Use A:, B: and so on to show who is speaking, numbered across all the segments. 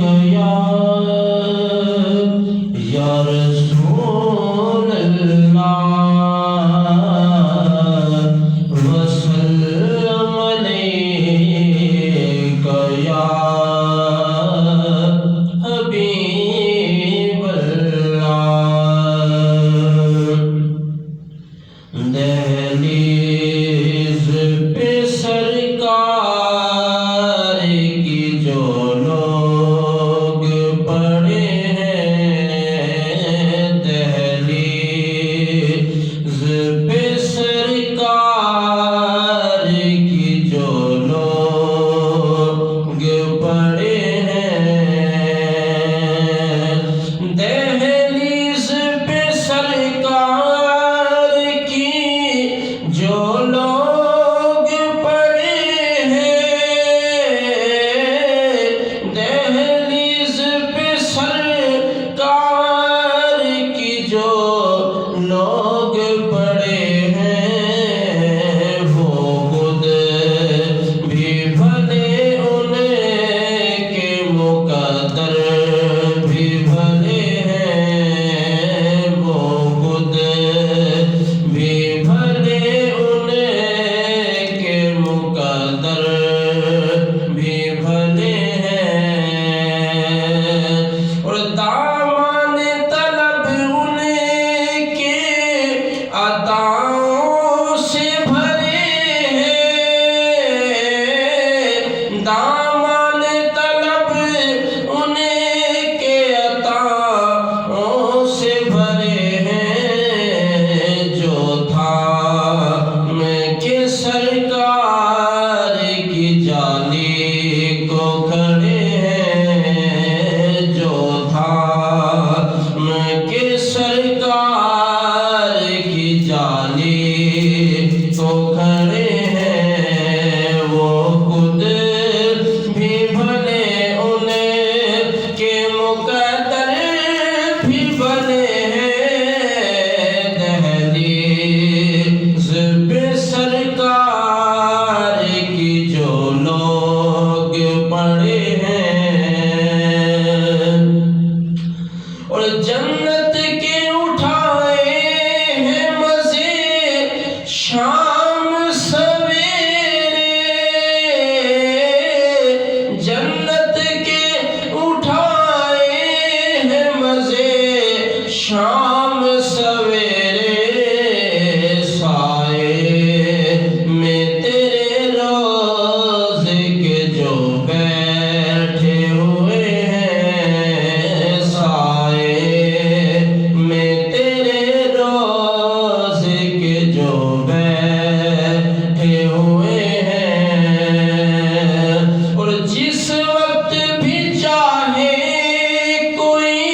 A: گیا یا رسول اللہ وسلم علیک یا حبیب اللہ دہلیز پہ سرکار کی جو لوگ پڑے ہیں دہلیز پہ سرکار کی جو لوگ پڑے ہیں دہلیز پہ سرکار کی جو لوگ پڑے ہیں دہلیز پہ سرکار کی جو لوگ پڑے ہیں وہ خود بھی بھلے ان کے مقدر بھی بھلے ہیں وہ خود بھی بھلے ان کے مقدر بھی بھلے ہیں اور دامان طلب ان کے عطاؤں سے بھرے ہیں دامان طلب ان کے عطاؤں سے بھرے ہیں جو تھا میں کہ سرکار کی جالی کو کھڑے ہیں جو تھا میں کہ سرکار کی جالی کو کھڑے ہیں وہ خود بھی بھلے ان کے مقدر بھی بھلے ہیں دہلیز پہ سرکار کی جو لوگ پڑے ہیں اور جنت کے اٹھائے ہیں مزے شام سویرے جنت کے اٹھائے ہیں مزے شام سویرے سائے میں تیرے روزے کے جو بیٹھے ہوئے ہیں سائے میں تیرے روزے کے جو بیٹھے ہوئے ہیں اور جس وقت بھی چاہے کوئی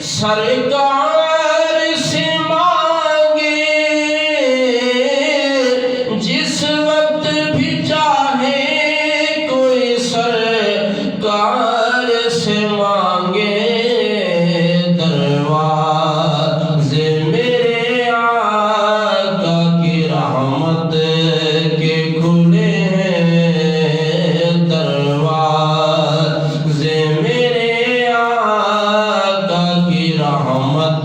A: سرکار سے مانگے جس وقت بھی چاہے کوئی سرکار سے مانگے دروازے میرے آقا کی رحمت کے کھلے ہیں دروازے میرے آقا کی رحمت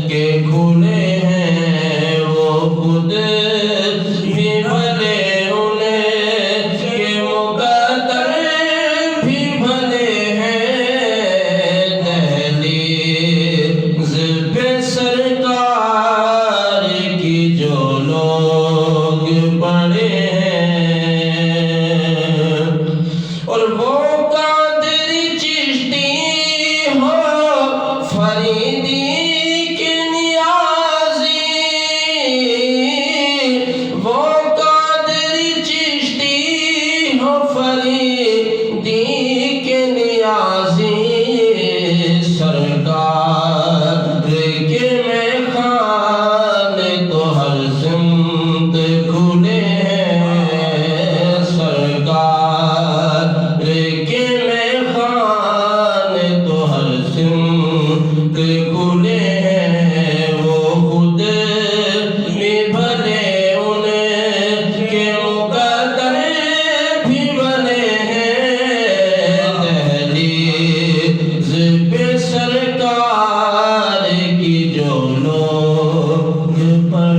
A: کے کھلے ہیں وہ خود بھی بھلے ان کے مقدر بھی بھلے ہیں دہلیز پہ سرکار کی جو لوگ پڑے ہیں اور وہ